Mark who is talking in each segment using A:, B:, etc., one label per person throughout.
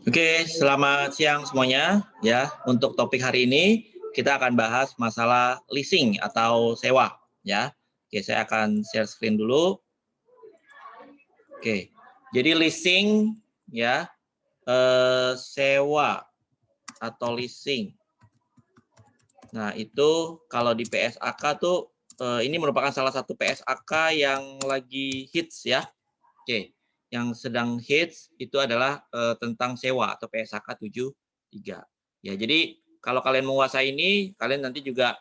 A: Oke, selamat siang semuanya. Ya, untuk topik hari ini kita akan bahas masalah leasing atau sewa. Ya, oke, saya akan share screen dulu. Oke, jadi leasing ya, sewa atau leasing. Nah, itu kalau di PSAK tuh ini merupakan salah satu PSAK yang lagi hits ya. Oke, yang sedang hits itu adalah tentang sewa atau PSAK 73. Ya, jadi kalau kalian menguasai ini, kalian nanti juga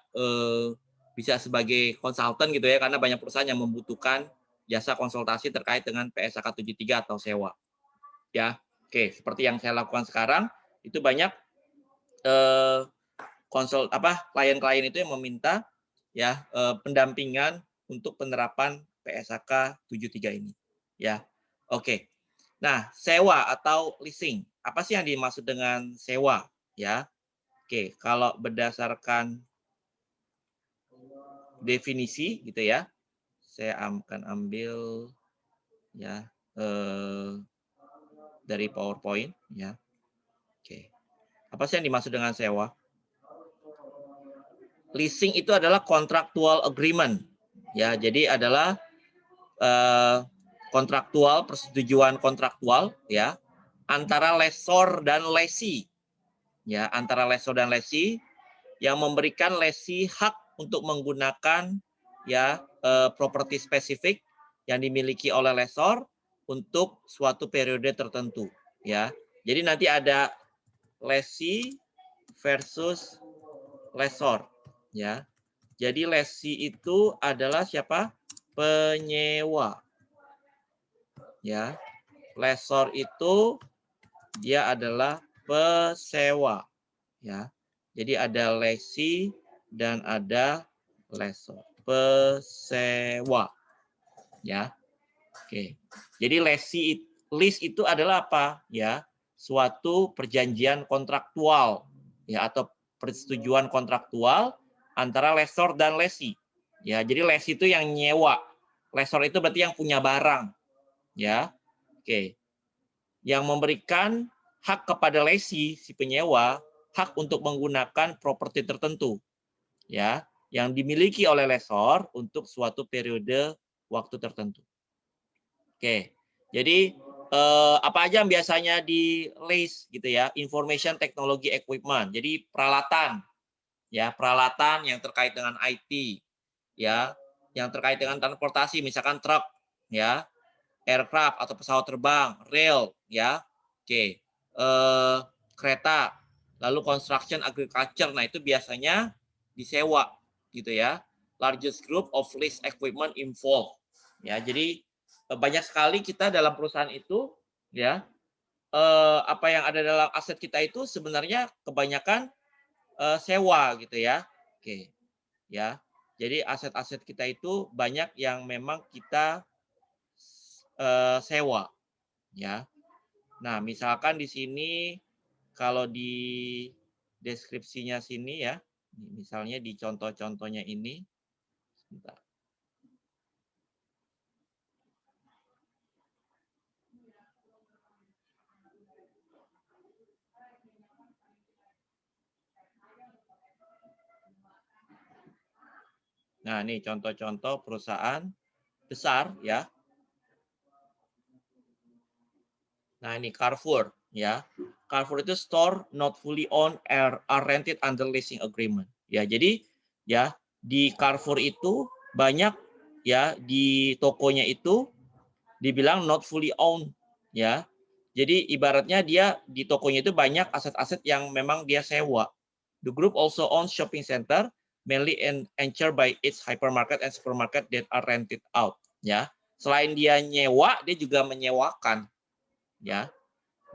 A: bisa sebagai konsultan gitu ya, karena banyak perusahaan yang membutuhkan jasa konsultasi terkait dengan PSAK 73 atau sewa. Ya, oke, seperti yang saya lakukan sekarang, itu banyak klien-klien itu yang meminta ya pendampingan untuk penerapan PSAK 73 ini. Ya, oke. Nah, sewa atau leasing. Apa sih yang dimaksud dengan sewa? Ya, oke. Kalau berdasarkan definisi gitu ya, saya akan ambil ya dari PowerPoint ya. Oke. Apa sih yang dimaksud dengan sewa? Leasing itu adalah contractual agreement. Ya, jadi adalah kontraktual, persetujuan kontraktual ya antara lessor dan lessee. Ya, antara lessor dan lessee yang memberikan lessee hak untuk menggunakan ya properti spesifik yang dimiliki oleh lessor untuk suatu periode tertentu ya. Jadi nanti ada lessee versus lessor ya. Jadi lessee itu adalah siapa? Penyewa. Ya. Lessor itu dia adalah pesewa ya. Jadi ada lessee dan ada lessor. Pesewa ya. Oke. Jadi lease itu adalah apa? Ya, suatu perjanjian kontraktual ya atau persetujuan kontraktual antara lessor dan lessee. Ya, jadi lessee itu yang nyewa. Lessor itu berarti yang punya barang. Ya. Oke. Yang memberikan hak kepada lessee si penyewa hak untuk menggunakan properti tertentu ya yang dimiliki oleh lessor untuk suatu periode waktu tertentu. Oke, jadi apa aja yang biasanya di lease gitu ya? Information Technology Equipment. Jadi peralatan ya, peralatan yang terkait dengan IT ya, yang terkait dengan transportasi misalkan truk ya, aircraft atau pesawat terbang, rail ya. Oke. Kereta, lalu construction agriculture. Nah, itu biasanya disewa gitu ya. Largest group of lease equipment involved. Ya, jadi banyak sekali kita dalam perusahaan itu ya apa yang ada dalam aset kita itu sebenarnya kebanyakan sewa gitu ya. Oke, ya. Jadi aset-aset kita itu banyak yang memang kita sewa ya. Nah, misalkan di sini kalau di deskripsinya sini ya, misalnya di contoh-contohnya ini, sebentar. Nah, ini contoh-contoh perusahaan besar ya. Nah, ini Carrefour ya. Carrefour itu store not fully owned are rented under leasing agreement. Ya, jadi ya di Carrefour itu banyak ya di tokonya itu dibilang not fully owned ya. Jadi ibaratnya dia di tokonya itu banyak aset-aset yang memang dia sewa. The group also owns shopping center mainly anchored by its hypermarket and supermarket that are rented out ya. Selain dia nyewa, dia juga menyewakan ya.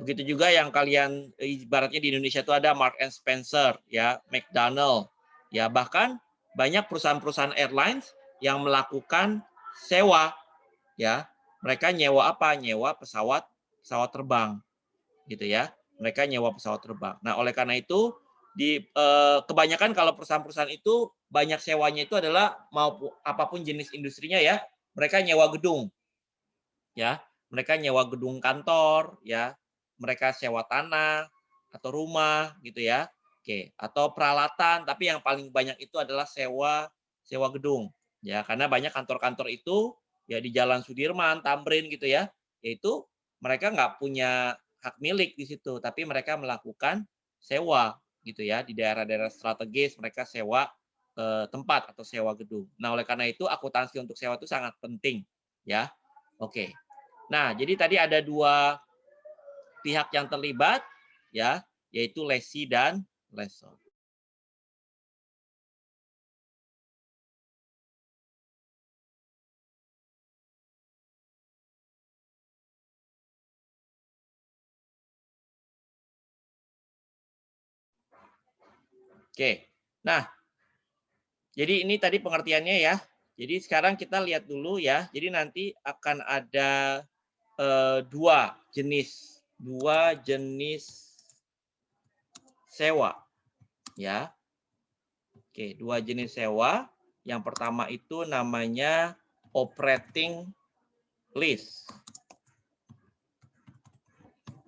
A: Begitu juga yang kalian ibaratnya di Indonesia itu ada Mark and Spencer ya, McDonald ya, bahkan banyak perusahaan-perusahaan airlines yang melakukan sewa ya. Mereka nyewa apa? Nyewa pesawat terbang gitu ya. Mereka nyewa pesawat terbang. Nah, oleh karena itu di kebanyakan kalau perusahaan-perusahaan itu banyak sewanya itu adalah maupun apapun jenis industrinya ya, mereka nyewa gedung ya. Mereka nyewa gedung kantor ya. mereka sewa tanah atau rumah gitu ya. Oke, atau peralatan, tapi yang paling banyak itu adalah sewa gedung. Ya, karena banyak kantor-kantor itu ya di Jalan Sudirman, Tamrin gitu ya. Yaitu mereka nggak punya hak milik di situ, tapi mereka melakukan sewa gitu ya. Di daerah-daerah strategis mereka sewa tempat atau sewa gedung. Nah, oleh karena itu akuntansi untuk sewa itu sangat penting ya. Oke. Nah, jadi tadi ada dua pihak yang terlibat ya, yaitu lessee dan lessor. Oke. Nah, jadi ini tadi pengertiannya ya. Jadi sekarang kita lihat dulu ya. Jadi nanti akan ada dua jenis sewa ya. Oke, dua jenis sewa. Yang pertama itu namanya operating lease.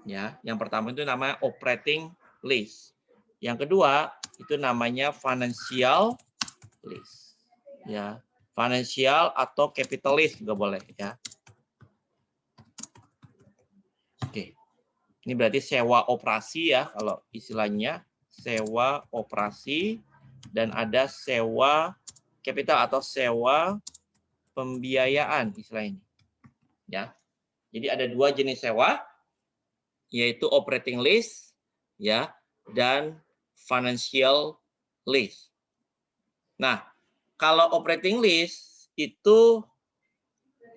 A: Ya, yang pertama itu namanya operating lease. Yang kedua itu namanya financial lease. Ya, financial atau capital lease juga boleh ya. Oke. Ini berarti sewa operasi ya kalau istilahnya, sewa operasi, dan ada sewa capital atau sewa pembiayaan istilah ini. Ya. Jadi ada dua jenis sewa, yaitu operating lease ya dan financial lease. Nah, kalau operating lease itu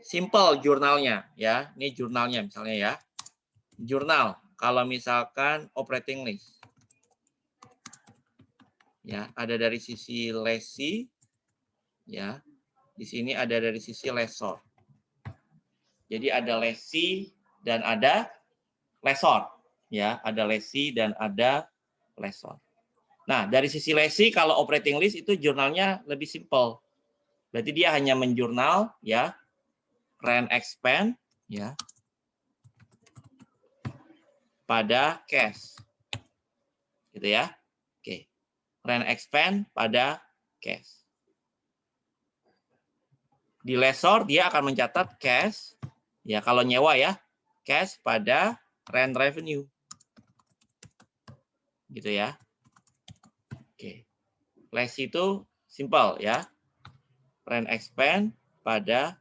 A: simple jurnalnya ya. Ini jurnalnya misalnya ya. Jurnal kalau misalkan operating lease. Ya, ada dari sisi lessee ya. Di sini ada dari sisi lessor. Jadi ada lessee dan ada lessor ya, ada lessee dan ada lessor. Nah, dari sisi lessee kalau operating lease itu jurnalnya lebih simple. Berarti dia hanya menjurnal ya rent expense ya pada cash. Gitu ya. Oke. Rent expense pada cash. Di lessor dia akan mencatat cash ya kalau nyewa ya, cash pada rent revenue. Gitu ya. Oke. Lessee itu simple ya. Rent expense pada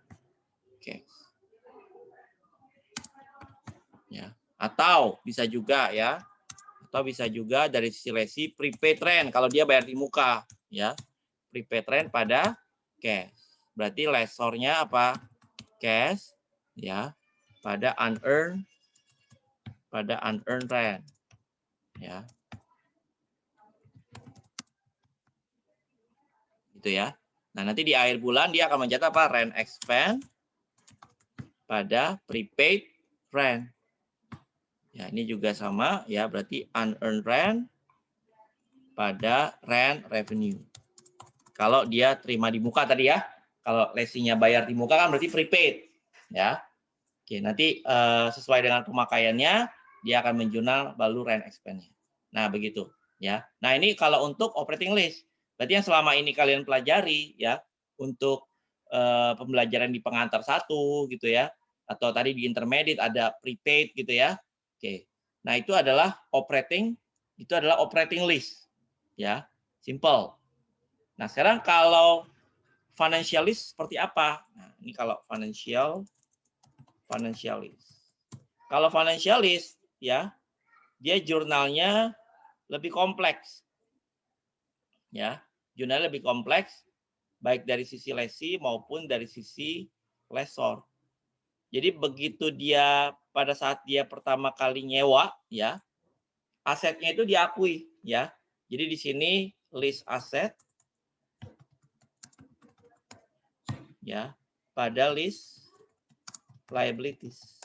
A: cash. Ya. Atau bisa juga ya. Atau bisa juga dari sisi lessee prepaid rent kalau dia bayar di muka ya. Prepaid rent pada cash. Berarti lessornya apa? Cash ya pada unearned rent ya. Gitu ya. Nah, nanti di akhir bulan dia akan mencatat apa? Rent expense pada prepaid rent. Ya, ini juga sama ya, berarti unearned rent pada rent revenue. Kalau dia terima di muka tadi ya. Kalau lessee-nya bayar di muka kan berarti prepaid ya. Oke, nanti sesuai dengan pemakaiannya dia akan menjurnal baru rent expense-nya. Nah, begitu ya. Nah, ini kalau untuk operating lease. Berarti yang selama ini kalian pelajari ya untuk pembelajaran di pengantar 1 gitu ya, atau tadi di intermediate ada prepaid gitu ya. Oke. Nah, itu adalah operating lease ya. Simple. Nah, sekarang kalau financial lease seperti apa? Nah, ini kalau financial lease. Kalau financial lease ya, dia jurnalnya lebih kompleks. Ya, jurnalnya lebih kompleks baik dari sisi lessee maupun dari sisi lessor. Jadi begitu dia pada saat dia pertama kali nyewa ya, asetnya itu diakui ya. Jadi di sini list aset ya pada list liabilities.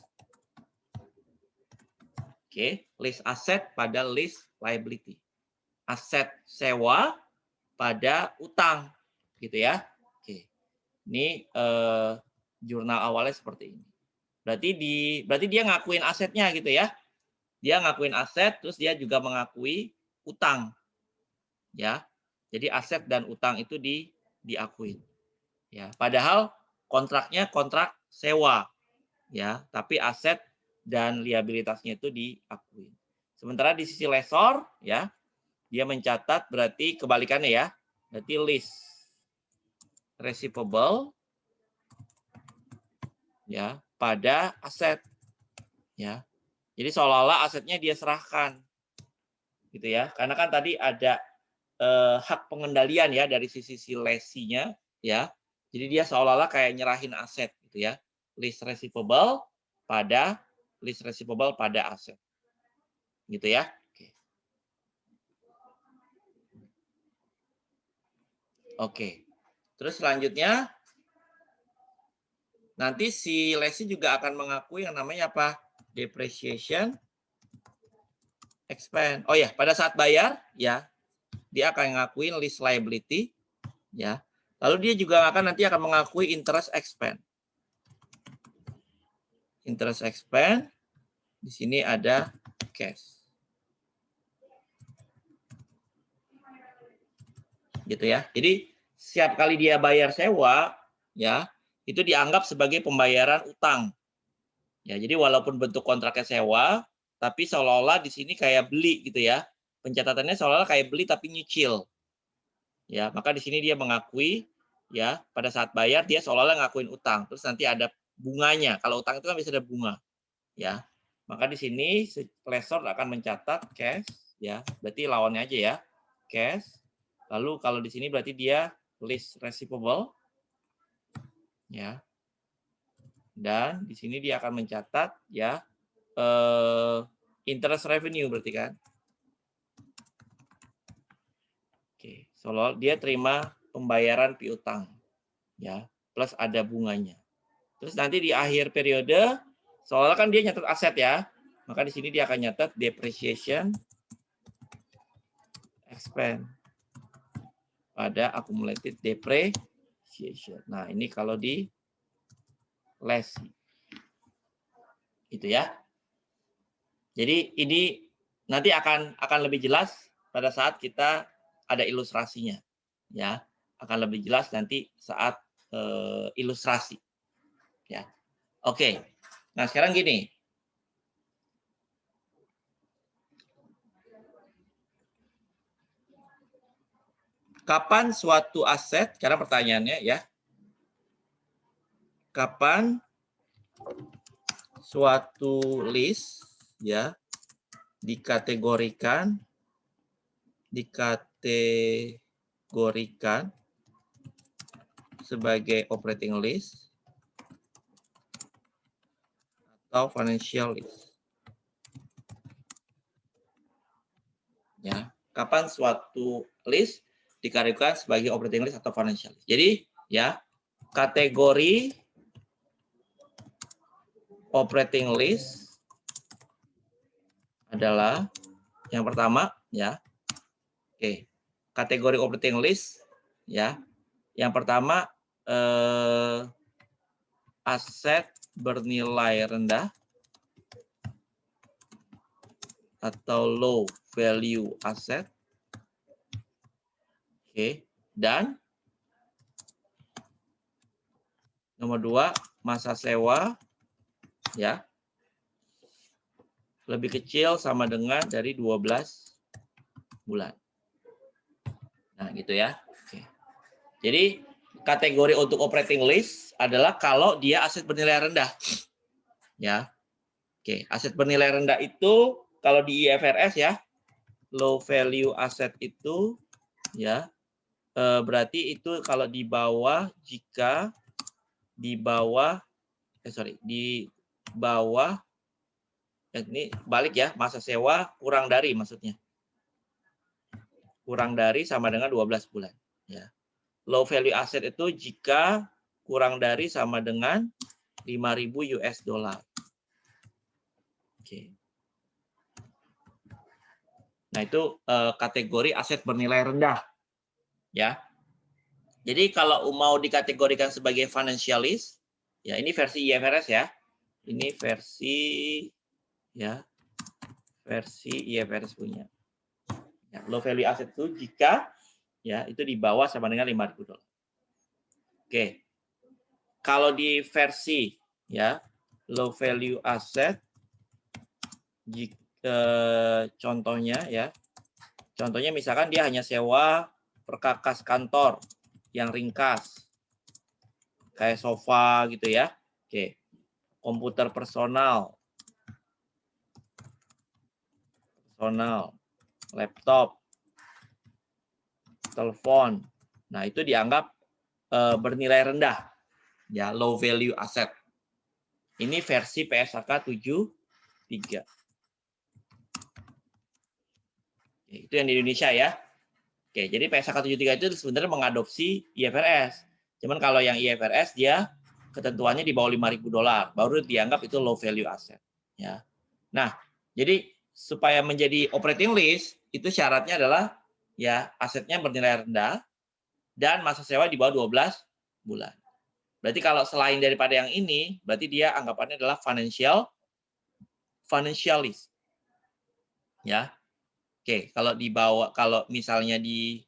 A: Oke, list aset pada list liability. Aset sewa pada utang gitu ya. Oke. Ini jurnal awalnya seperti ini. Berarti dia ngakuin asetnya gitu ya. Dia ngakuin aset, terus dia juga mengakui utang. Ya. Jadi aset dan utang itu diakuin. Ya, padahal kontraknya kontrak sewa. Ya, tapi aset dan liabilitasnya itu diakui. Sementara di sisi lessor, ya, dia mencatat berarti kebalikannya ya. Berarti lease receivable ya pada aset ya. Jadi seolah-olah asetnya dia serahkan. Gitu ya. Karena kan tadi ada hak pengendalian ya dari sisi si lesinya ya. Jadi dia seolah-olah kayak nyerahin aset gitu ya. Lease receivable pada aset. Gitu ya. Oke. Terus selanjutnya nanti si lesi juga akan mengakui yang namanya apa? Depreciation expense. Oh ya, pada saat bayar ya dia akan ngakuin lease liability ya. Lalu dia juga nanti akan mengakui interest expense. Interest expense di sini ada cash. Gitu ya. Jadi setiap kali dia bayar sewa ya, itu dianggap sebagai pembayaran utang. Ya, jadi walaupun bentuk kontraknya sewa, tapi seolah-olah di sini kayak beli gitu ya. Pencatatannya seolah-olah kayak beli tapi nyicil. Ya, maka di sini dia mengakui ya, pada saat bayar dia seolah-olah ngakuin utang. Terus nanti ada bunganya. Kalau utang itu kan bisa ada bunga. Ya. Maka di sini lessor akan mencatat cash ya. Berarti lawannya aja ya. Cash. Lalu kalau di sini berarti dia lease receivable ya. Dan di sini dia akan mencatat ya interest revenue berarti kan. Oke, soal dia terima pembayaran piutang ya, plus ada bunganya. Terus nanti di akhir periode soalnya kan dia nyatat aset ya. Maka di sini dia akan nyatat depreciation expense pada accumulated depreciation. Nah, ini kalau di lesi. Itu ya. Jadi ini nanti akan lebih jelas pada saat kita ada ilustrasinya. Ya, akan lebih jelas nanti saat ilustrasi. Ya. Oke. Nah, sekarang gini. Kapan suatu aset, karena pertanyaannya ya, kapan suatu list ya dikategorikan sebagai operating list atau financial list. Ya, kapan suatu list dikategorikan sebagai operating list atau financial list. Jadi, ya, kategori operating list adalah yang pertama, ya. Oke, kategori operating list, ya. Yang pertama, aset bernilai rendah atau low value asset. Oke, dan nomor 2, masa sewa ya lebih kecil sama dengan dari 12 bulan. Nah, gitu ya. Oke. Jadi kategori untuk operating list adalah kalau dia aset bernilai rendah. Ya. Oke, aset bernilai rendah itu kalau di IFRS ya, low value asset itu ya berarti itu kalau di bawah di bawah ini balik ya, masa sewa kurang dari maksudnya. Kurang dari sama dengan 12 bulan ya. Low value asset itu jika kurang dari sama dengan 5.000 US dollar. Oke. Nah, itu kategori aset bernilai rendah. Ya. Jadi kalau mau dikategorikan sebagai financial list, ya ini versi IFRS ya. Ini versi ya versi IFRS punya. Ya, low value asset itu jika ya itu di bawah sama dengan $5.000. Oke. Kalau di versi ya low value asset contohnya ya. Contohnya misalkan dia hanya sewa perkakas kantor yang ringkas. Kayak sofa gitu ya. Oke. Komputer personal, laptop, telepon. Nah, itu dianggap bernilai rendah. Ya, low value asset. Ini versi PSAK 73. Itu yang di Indonesia ya. Oke, jadi PSAK 73 itu sebenarnya mengadopsi IFRS. Cuman kalau yang IFRS dia ketentuannya di bawah $5.000, baru dianggap itu low value asset. Ya. Nah, jadi supaya menjadi operating lease itu syaratnya adalah ya asetnya bernilai rendah dan masa sewa di bawah 12 bulan. Berarti kalau selain daripada yang ini, berarti dia anggapannya adalah financial lease. Ya. Oke, kalau misalnya di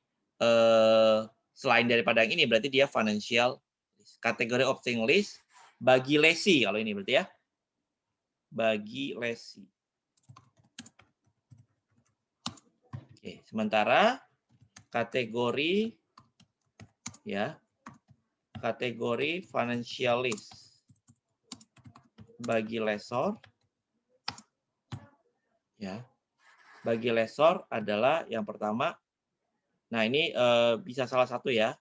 A: selain daripada yang ini berarti dia financial kategori operating lease bagi lesi kalau ini berarti ya. Bagi lesi. Oke, sementara kategori ya. Kategori financial lease bagi lessor ya. Bagi lessor adalah yang pertama. Nah, ini bisa salah satu ya.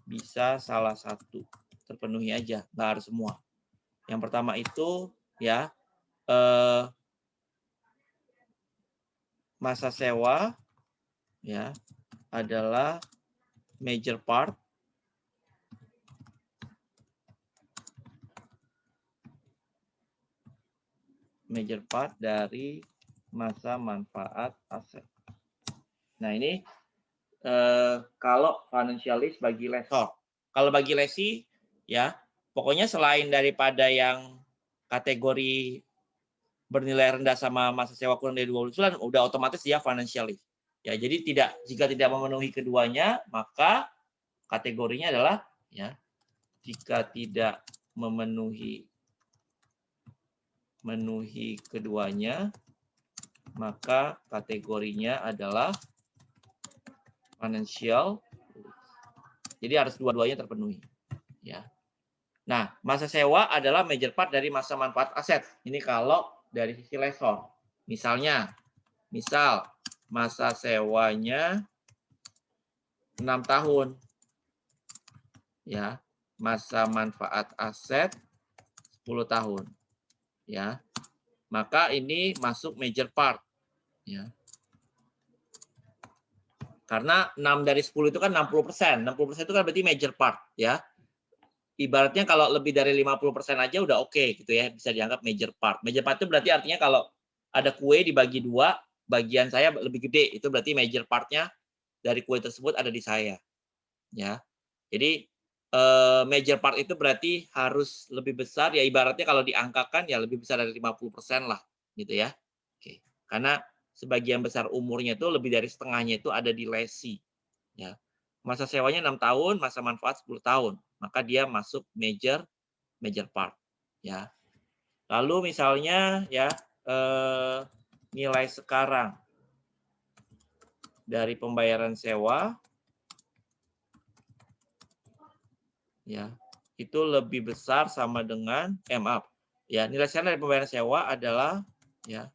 A: Bisa salah satu. Terpenuhi aja, nggak harus semua. Yang pertama itu ya masa sewa ya adalah major part dari masa manfaat aset. Nah, ini kalau financial lease bagi lessor. Kalau bagi lesi ya, pokoknya selain daripada yang kategori bernilai rendah sama masa sewa kurang dari 12 bulan, udah otomatis dia financial lease. Ya, jadi jika tidak memenuhi keduanya, maka kategorinya adalah ya jika tidak memenuhi keduanya, maka kategorinya adalah financial. Jadi harus dua-duanya terpenuhi. Ya. Nah, masa sewa adalah major part dari masa manfaat aset. Ini kalau dari sisi lessor. Misal masa sewanya 6 tahun. Ya. Masa manfaat aset 10 tahun. Ya. Maka ini masuk major part. Ya. Karena 6 dari 10 itu kan 60%. 60% itu kan berarti major part, ya. Ibaratnya kalau lebih dari 50% aja udah oke gitu ya, bisa dianggap major part. Major part itu berarti artinya kalau ada kue dibagi 2, bagian saya lebih gede, itu berarti major part-nya dari kue tersebut ada di saya. Ya. Jadi major part itu berarti harus lebih besar, ya ibaratnya kalau diangkakan ya lebih besar dari 50% lah gitu ya. Oke. Karena sebagian besar umurnya itu lebih dari setengahnya itu ada di lesi. Ya. Masa sewanya 6 tahun, masa manfaat 10 tahun. Maka dia masuk major part. Ya. Lalu misalnya ya nilai sekarang dari pembayaran sewa ya itu lebih besar sama dengan maaf. Ya, nilai sekarang dari pembayaran sewa adalah ya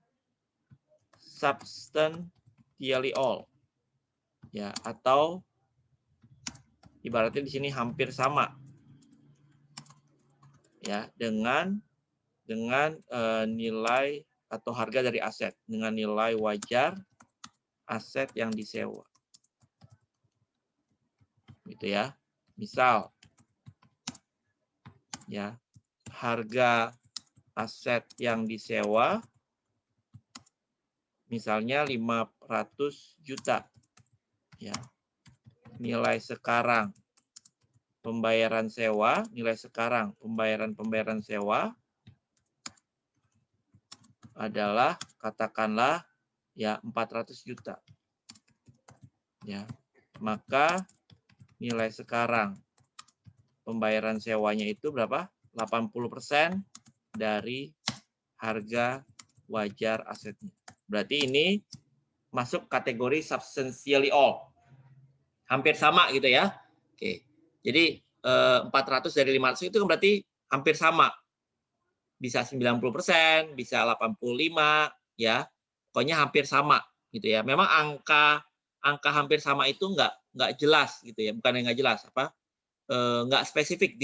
A: substantially all. Ya, atau ibaratnya di sini hampir sama. Ya, dengan nilai atau harga dari aset, dengan nilai wajar aset yang disewa. Gitu ya. Misal ya, harga aset yang disewa misalnya 500 juta. Ya. Nilai sekarang pembayaran sewa, nilai sekarang pembayaran sewa adalah katakanlah ya 400 juta. Ya. Maka nilai sekarang pembayaran sewanya itu berapa? 80% dari harga wajar asetnya. Berarti ini masuk kategori substantially all. Hampir sama gitu ya. Oke. Jadi 400 dari 500 itu berarti hampir sama. Bisa 90%, bisa 85 ya. Pokoknya hampir sama gitu ya. Memang angka hampir sama itu nggak jelas gitu ya. Bukan yang nggak jelas apa? Nggak spesifik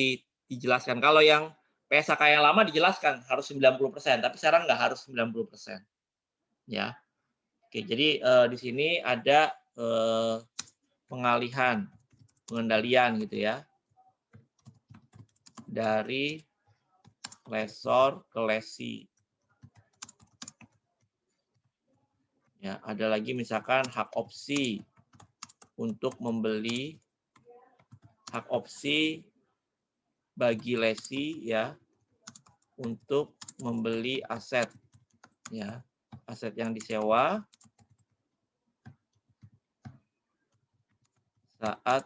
A: dijelaskan. Kalau yang PSK yang lama dijelaskan harus 90%, tapi sekarang nggak harus 90%. Ya. Oke, jadi di sini ada pengalihan, pengendalian gitu ya. Dari lessor ke lessee. Ya, ada lagi misalkan hak opsi untuk membeli, hak opsi bagi lessee ya untuk membeli aset ya, aset yang disewa saat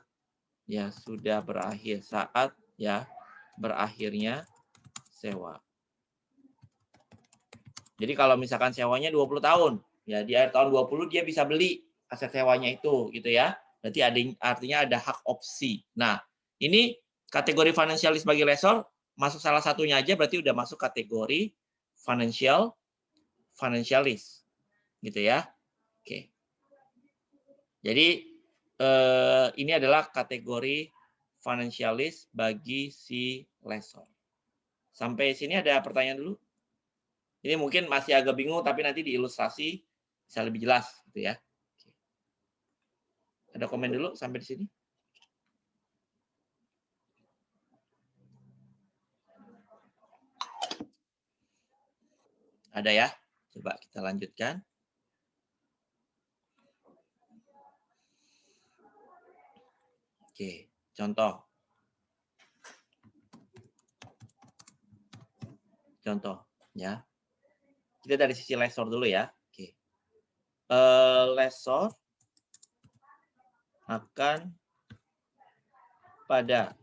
A: ya sudah berakhir, saat ya berakhirnya sewa. Jadi kalau misalkan sewanya 20 tahun, ya di akhir tahun 20 dia bisa beli aset sewanya itu gitu ya. Berarti artinya ada hak opsi. Nah, ini kategori financialis bagi lessor masuk salah satunya aja berarti udah masuk kategori financialis. Gitu ya. Oke. Jadi ini adalah kategori financialis bagi si lessor. Sampai sini ada pertanyaan dulu? Ini mungkin masih agak bingung, tapi nanti diilustrasi bisa lebih jelas, gitu ya. Ada komen dulu sampai di sini? Ada ya? Coba kita lanjutkan. Oke, contoh. Contoh, ya. Kita dari sisi lessor dulu ya. Oke. Lessor akan pada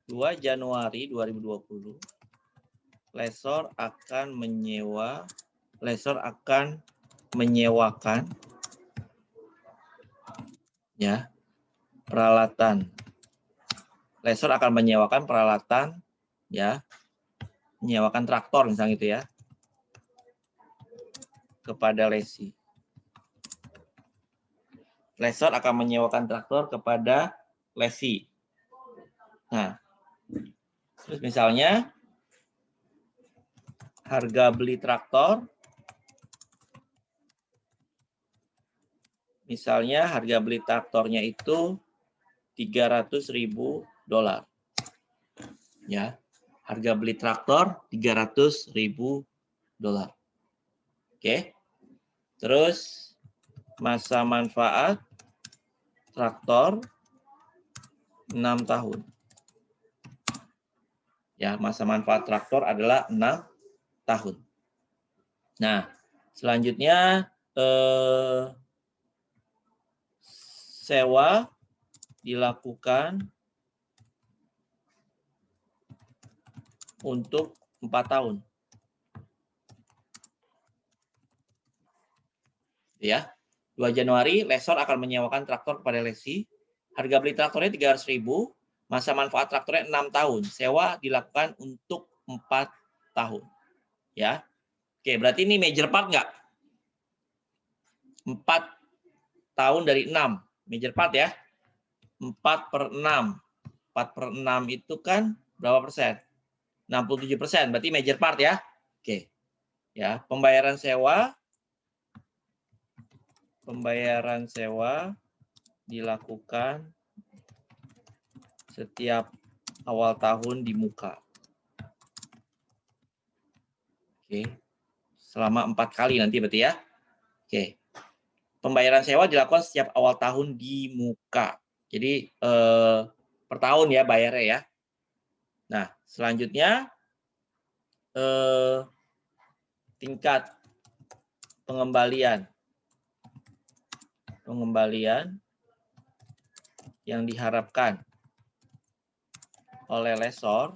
A: 2 Januari 2020 lessor akan menyewakan ya peralatan. Lessor akan menyewakan peralatan ya, menyewakan traktor misalnya gitu ya kepada lessee. Lessor akan menyewakan traktor kepada lessee. Nah, terus misalnya harga beli traktor, misalnya harga beli traktornya itu $300.000. Ya, harga beli traktor $300.000. Oke. Terus masa manfaat traktor 6 tahun. Ya, masa manfaat traktor adalah 6 tahun. Nah, selanjutnya sewa dilakukan untuk 4 tahun. Ya. 2 Januari, lessor akan menyewakan traktor kepada lessee. Harga beli traktornya 300.000, masa manfaat traktornya 6 tahun. Sewa dilakukan untuk 4 tahun. Ya. Oke, berarti ini major part nggak? 4 tahun dari 6. Major part ya. 4/6. 4/6 itu kan berapa persen? 67%. Berarti major part ya. Oke. Ya, pembayaran sewa dilakukan setiap awal tahun di muka. Oke. Selama 4 kali nanti berarti ya. Oke. Pembayaran sewa dilakukan setiap awal tahun di muka. Jadi per tahun ya bayarnya ya. Nah, selanjutnya tingkat pengembalian yang diharapkan oleh lessor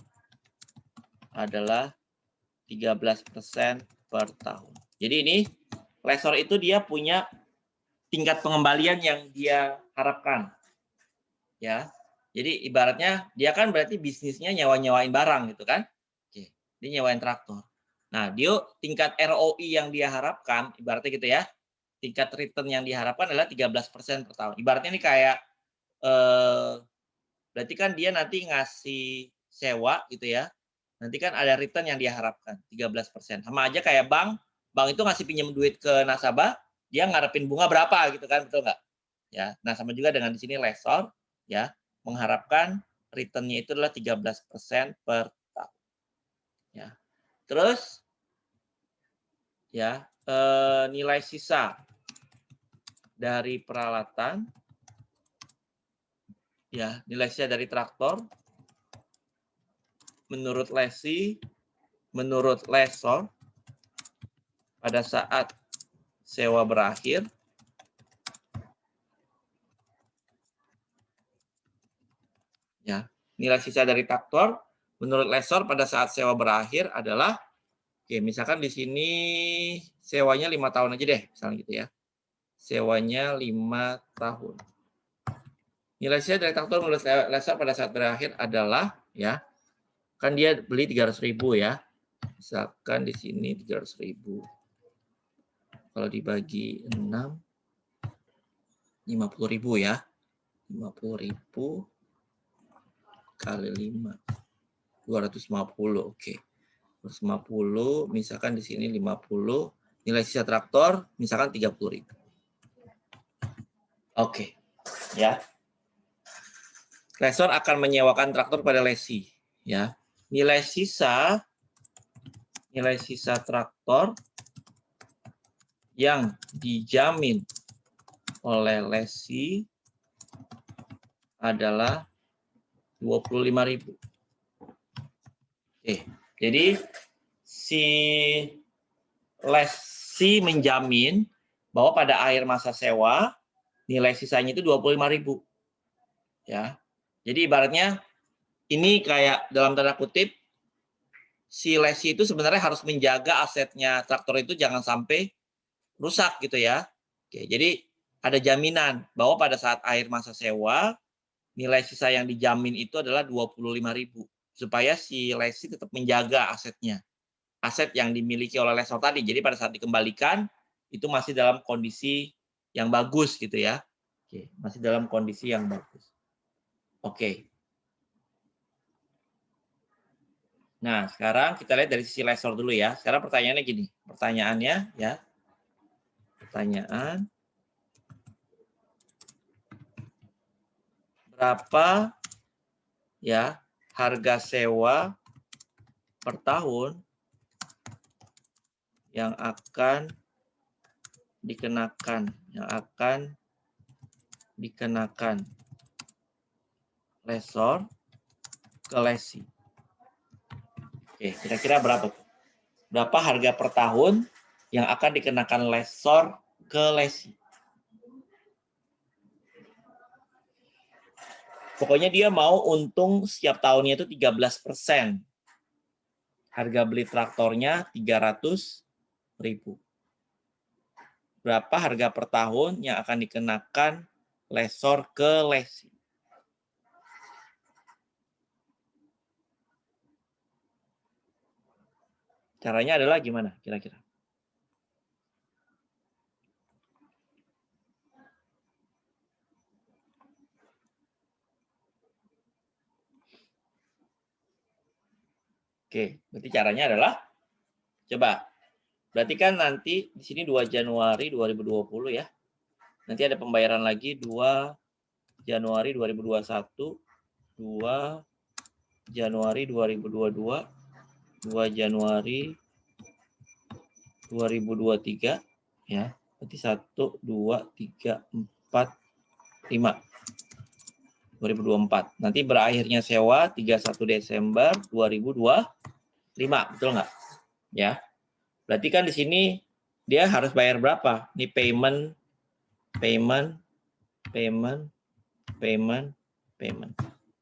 A: adalah 13% per tahun. Jadi ini lessor itu dia punya tingkat pengembalian yang dia harapkan. Ya. Jadi ibaratnya dia kan berarti bisnisnya nyewain barang gitu kan. Oke. Dia nyewain traktor. Nah, dia tingkat ROI yang dia harapkan ibaratnya gitu ya. Tingkat return yang diharapkan adalah 13% per tahun. Ibaratnya ini kayak berarti kan dia nanti ngasih sewa gitu ya. Nanti kan ada return yang dia harapkan 13%. Sama aja kayak bank itu ngasih pinjam duit ke nasabah, dia ngarepin bunga berapa gitu kan, betul nggak? Ya. Nah, sama juga dengan di sini lessor ya, mengharapkan return-nya itu adalah 13% per tahun. Ya. Terus ya, nilai sisa dari peralatan ya, nilai sisa dari traktor menurut lessor pada saat sewa berakhir ya, nilai sisa dari traktor menurut lessor pada saat sewa berakhir adalah oke, misalkan di sini sewanya 5 tahun aja deh, misalnya gitu ya. Sewanya 5 tahun. Nilai sisa dari traktor menurut lessor pada saat berakhir adalah ya, kan dia beli 300.000 ya. Misalkan di sini 300.000. Kalau dibagi 6 50.000 ya. 50.000 kali 5. 250, oke. 250, misalkan di sini 50, nilai sisa traktor misalkan 30.000. Oke. Ya. Lessor akan menyewakan traktor pada lessee, ya. Nilai sisa traktor yang dijamin oleh lessee adalah 25.000. Oke, jadi si lessee menjamin bahwa pada akhir masa sewa nilai sisanya itu 25.000. Ya. Jadi ibaratnya ini kayak dalam tanda kutip si lessee itu sebenarnya harus menjaga asetnya traktor itu jangan sampai rusak gitu ya. Oke, jadi ada jaminan bahwa pada saat akhir masa sewa nilai sisa yang dijamin itu adalah 25.000 supaya si lessee tetap menjaga asetnya. Aset yang dimiliki oleh lessor tadi. Jadi pada saat dikembalikan itu masih dalam kondisi yang bagus gitu ya. Oke, masih dalam kondisi yang bagus. Oke. Nah, sekarang kita lihat dari sisi lessor dulu ya. Sekarang pertanyaannya gini. Pertanyaannya ya. Pertanyaan. Berapa ya harga sewa per tahun yang akan dikenakan lessor ke lessee. Oke, kira-kira berapa? Berapa harga per tahun yang akan dikenakan lessor ke lessee? Pokoknya dia mau untung setiap tahunnya itu 13%. Harga beli traktornya 300.000. Berapa harga per tahun yang akan dikenakan lessor ke lessee? Caranya adalah gimana kira-kira? Oke, berarti caranya adalah coba. Berarti kan nanti di sini 2 Januari 2020 ya. Nanti ada pembayaran lagi 2 Januari 2021, 2 Januari 2022, 2 Januari 2023 ya. Berarti 1 2 3 4 5 2024. Nanti berakhirnya sewa 31 Desember 2025, betul nggak? Ya. Berarti kan di sini dia harus bayar berapa? Ini payment.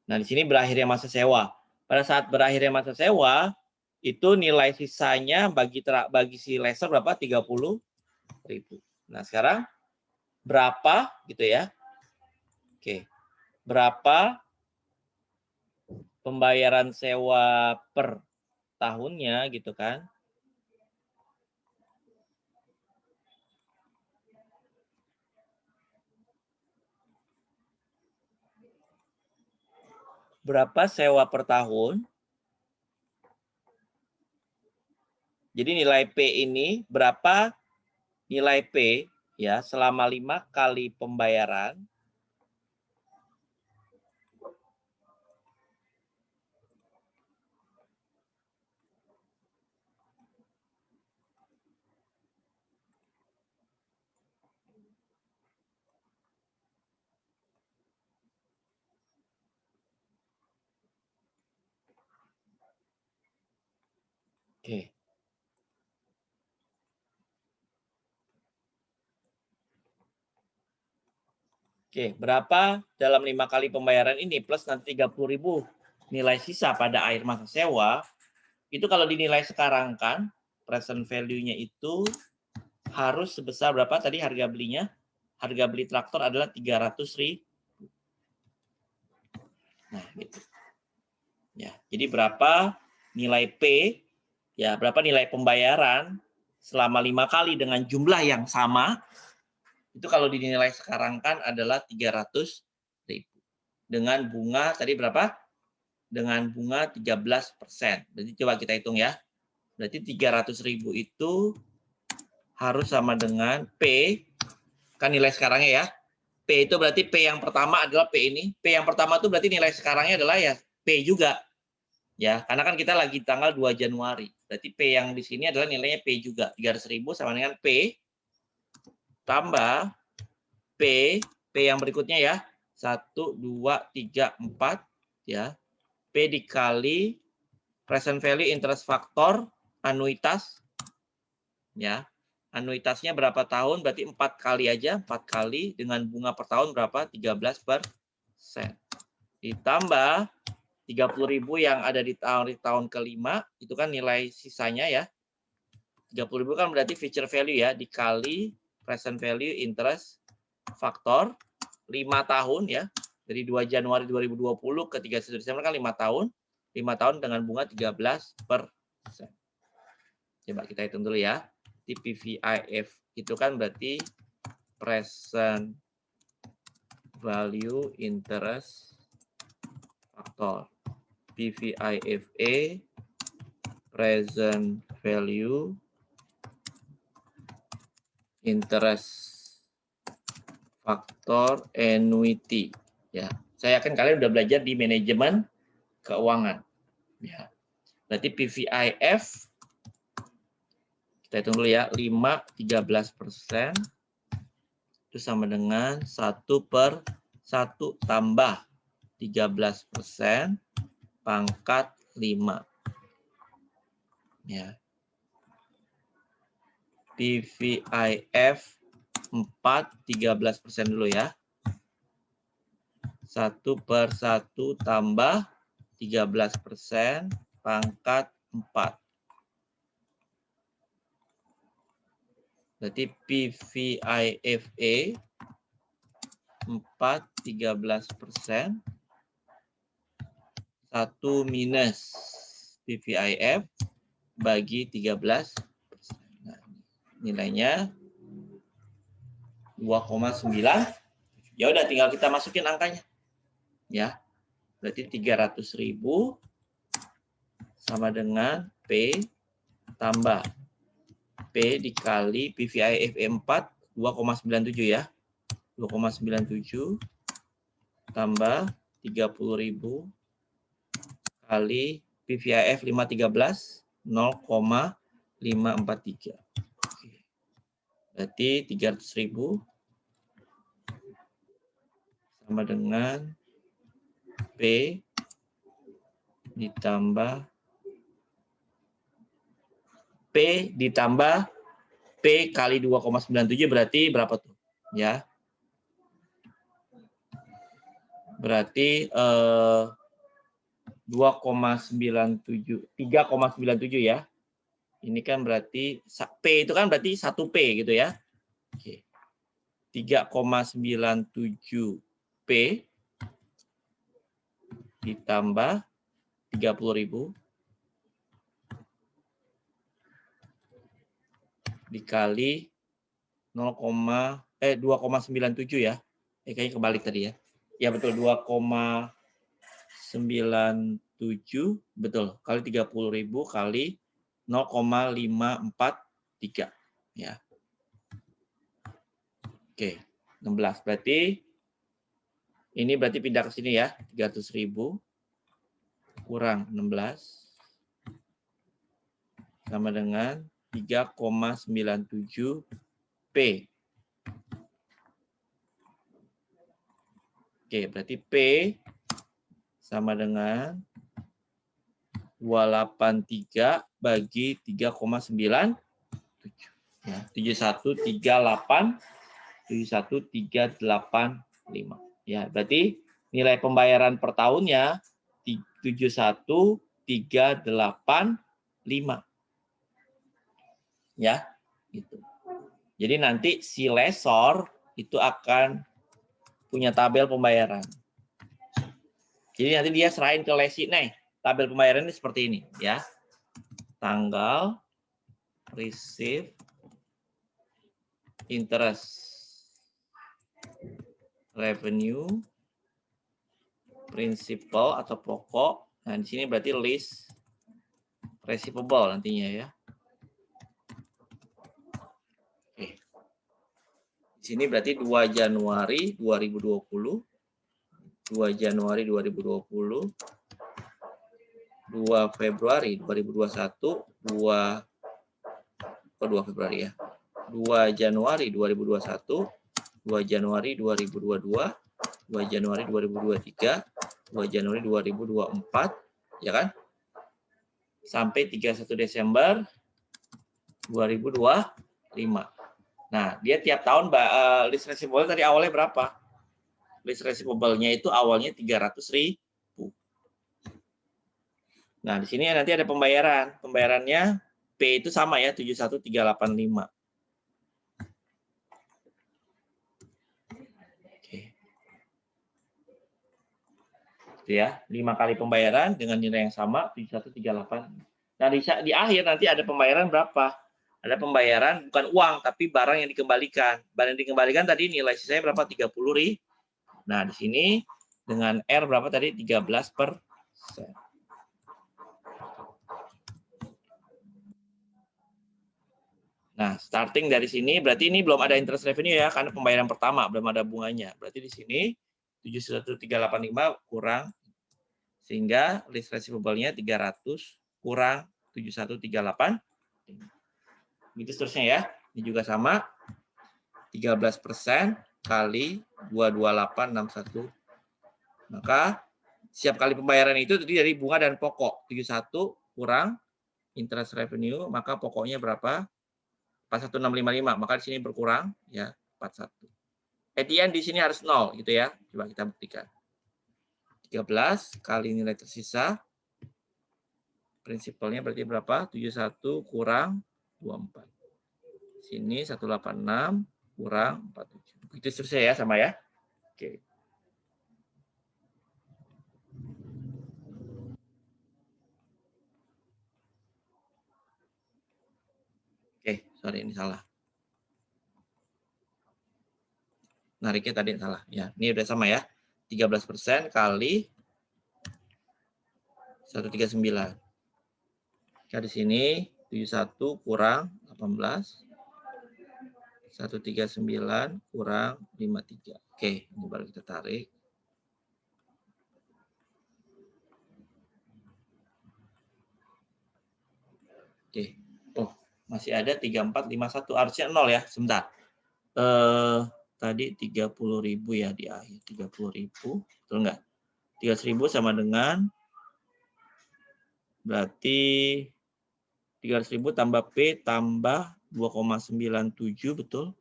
A: Nah, di sini berakhirnya masa sewa. Pada saat berakhirnya masa sewa, itu nilai sisanya bagi si lessor berapa? 30.000. Nah, sekarang berapa gitu ya? Oke. Berapa pembayaran sewa per tahunnya gitu kan? Berapa sewa per tahun? Jadi nilai P ini berapa nilai P ya selama 5 kali pembayaran. Oke. Oke, berapa dalam 5 kali pembayaran ini plus nanti 30.000 nilai sisa pada akhir masa sewa, itu kalau dinilai sekarang kan, present value-nya itu harus sebesar berapa tadi harga belinya? Harga beli traktor adalah 300.000. Nah, gitu. Ya, jadi berapa nilai P, ya berapa nilai pembayaran selama 5 kali dengan jumlah yang sama, itu kalau dinilai sekarang kan adalah 300.000. Dengan bunga tadi berapa? Dengan bunga 13%. Jadi coba kita hitung ya. Berarti 300.000 itu harus sama dengan P, kan nilai sekarangnya ya. P itu berarti P yang pertama adalah P ini. P yang pertama itu berarti nilai sekarangnya adalah ya P juga. Ya, karena kan kita lagi tanggal 2 Januari. Berarti P yang di sini adalah nilainya P juga. 300.000 sama dengan P tambah P, P yang berikutnya ya. 1, 2, 3, 4. Ya. P dikali present value interest factor anuitas. Ya. Anuitasnya berapa tahun? Berarti 4 kali aja. 4 kali dengan bunga per tahun berapa? 13%. Ditambah 30.000 yang ada di tahun kelima, itu kan nilai sisanya ya. 30.000 kan berarti future value ya, dikali present value interest faktor 5 tahun ya. Dari 2 Januari 2020 ke 31 Desember kan 5 tahun. 5 tahun dengan bunga 13%. Coba kita hitung dulu ya. Di PVIF itu kan berarti present value interest faktor. PVIFA present value interest faktor annuity ya. Saya yakin kalian udah belajar di manajemen keuangan ya. Berarti PVIF kita hitung dulu ya, 5 13% itu sama dengan 1/1 tambah 13% pangkat 5 ya. PVIF 4 13% dulu ya. 1/1 tambah 13% pangkat 4. Berarti PVIFA 4 13%. 1 minus PVIF bagi 13. Nah, nilainya 2,9. Ya udah tinggal kita masukin angkanya. Ya. Berarti 300.000 sama dengan P tambah P dikali PVIF 4 2,97 ya. 2,97 tambah 30.000 kali PVIF 513 0,543. Berarti 300.000 sama dengan P ditambah P kali 2,97 berarti berapa tuh? Ya. Berarti 2,97, 3,97 ya. Ini kan berarti P itu kan berarti 1P gitu ya. Oke. 3,97 P ditambah 30.000 dikali 2,97 ya. Kayaknya kebalik tadi ya. Ya betul, 2,97 betul, kali 30.000 kali 0,543 ya. Oke, 16 berarti ini berarti pindah ke sini ya, 300.000 kurang 16 sama dengan 3,97 P. Oke, berarti P sama dengan 283 bagi 3,97. Ya, 71385. Ya, berarti nilai pembayaran per tahunnya 71385. Ya, gitu. Jadi nanti si lessor itu akan punya tabel pembayaran. Jadi nanti dia serahin ke lesi, nih, tabel pembayaran ini seperti ini, ya. Tanggal, receive, interest, revenue, principal atau pokok. Nah, di sini berarti list receivable nantinya ya. Oke. Di sini berarti 2 Januari 2020, 2 Januari 2020, 2 Februari 2021, 2 Februari ya. 2 Januari 2021, 2 Januari 2022, 2 Januari 2023, 2 Januari 2024, ya kan? Sampai 31 Desember 2025. Nah, dia tiap tahun list receivable tadi awalnya berapa? List receivable-nya itu awalnya 300.000. Nah, di sini nanti ada pembayaran. Pembayarannya P itu sama ya, 71385. Ya, 5 kali pembayaran dengan nilai yang sama 7138. Nah, di akhir nanti ada pembayaran berapa? Ada pembayaran bukan uang tapi barang yang dikembalikan. Barang yang dikembalikan tadi nilai sisanya berapa? 30.000. Nah, di sini dengan R berapa tadi? 13%. Nah, starting dari sini berarti ini belum ada interest revenue ya karena pembayaran pertama belum ada bunganya. Berarti di sini 71385 kurang sehingga list receivable-nya 300 kurang 7138. Gitu seterusnya ya. Ini juga sama. 13% kali 22861. Maka setiap kali pembayaran itu terdiri dari bunga dan pokok. 71 kurang interest revenue, maka pokoknya berapa? 41655. Maka di sini berkurang ya 41. At di sini harus 0 gitu ya. Coba kita buktikan. 13 kali nilai tersisa, prinsipalnya berarti berapa? 71 kurang 24. Sini 186 kurang 47. Begitu seterusnya ya, sama ya. Oke. Oke, sorry ini salah. Nariknya tadi salah. Ya, ini udah sama ya. 13% kali 139. Nah, di sini 71 kurang 18. 139 kurang 53. Oke, ini baru kita tarik. Oke. Oh, masih ada 3451. Harusnya 0 ya. Sebentar. Tadi 30.000 ya di akhir. 30.000. Betul enggak? 300.000 sama dengan berarti 300.000 tambah P tambah 2,97 betul.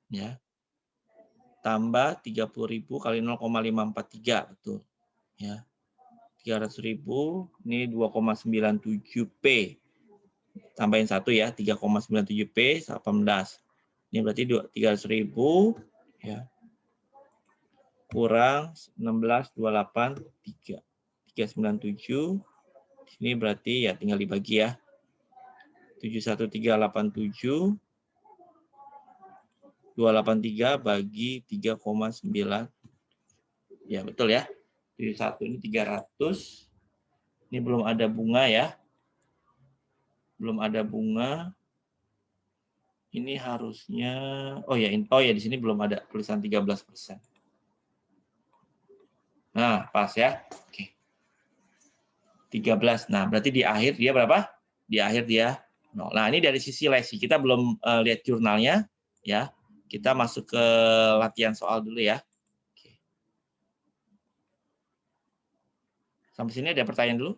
A: Ya. Tambah 30.000 kali 0,543 betul. Ya. 300.000 ini 2,97P. Tambahin 1 ya, 3,97P 18. Ini berarti 300.000 ya. Kurang 16,283. 397. Ini berarti ya tinggal dibagi ya. 71387 283 bagi 3,9. Ya, betul ya. 71 ini 300. Ini belum ada bunga ya. Belum ada bunga. Ini harusnya oh ya di sini belum ada tulisan 13%. Nah, pas ya. Oke. 13. Nah, berarti di akhir dia berapa? Di akhir dia 0. Nah, ini dari sisi lesi. Kita belum lihat jurnalnya ya. Kita masuk ke latihan soal dulu ya. Oke. Sampai sini ada pertanyaan dulu?